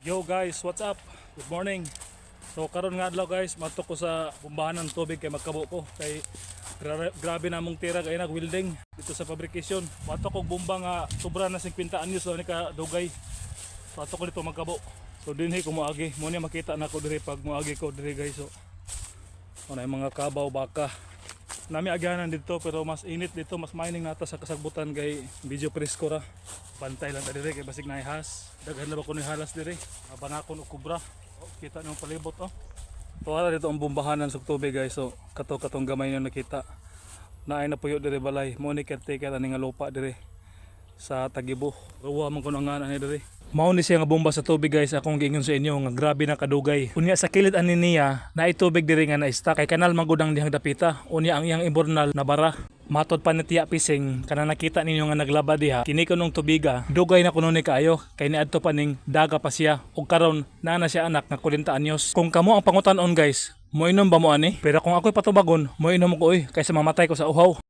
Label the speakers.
Speaker 1: Yo guys, what's up? Good morning. So karon nga adlaw guys, mato ko sa bumbahan ng tubig kay magkabo ko kay grabe na mong tira kay nag welding dito sa fabrication. Mato ko bomba nga sobra na 50 anyos so ni ka dugay. So ato ko dito magkabo. So dinhi ko moagi, mo ni makita na ko diri pag moagi ko diri guys. So ano yung mga kabaw baka. Nami agyanan dito pero mas init dito, mas mining nata sa kasagbutan kay video presko ra. Bantay lang ta diri kay basig na ihas. Daghan na ba kuno halas diri? Abanakon og kubra. Oh, kita nang palibot oh. Tuwa dito ang bumbahanan sa tubig guys. So katong gamay niyo nakita. Naay na puyo diri balay. Mo ni caretaker ani nga lupa diri sa Tagibo. Ruwa man kuno nga ani diri. Mao ni siya nga bomba sa tubig guys, akong giingon sa inyo nga grabe na kadugay. Unya sa kilid ani niya na itubig diri nga na-stuck kay kanal magudang dihang dapita. Unya ang iyang ibornal na bara. Matod pa ni Tiya Pising kana nakita ninyo nga naglaba diha. Kini kunong tubiga, dugay na kuno ni kaayo kay niadto pa ning daga pa siya ug karon naa na siya anak nga 40 anyos. Kung kamo ang pangutan-on guys, moinom ba mo ani? Pero kung ako'y patubagon, moinom ko kaysa mamatay ko sa uhaw.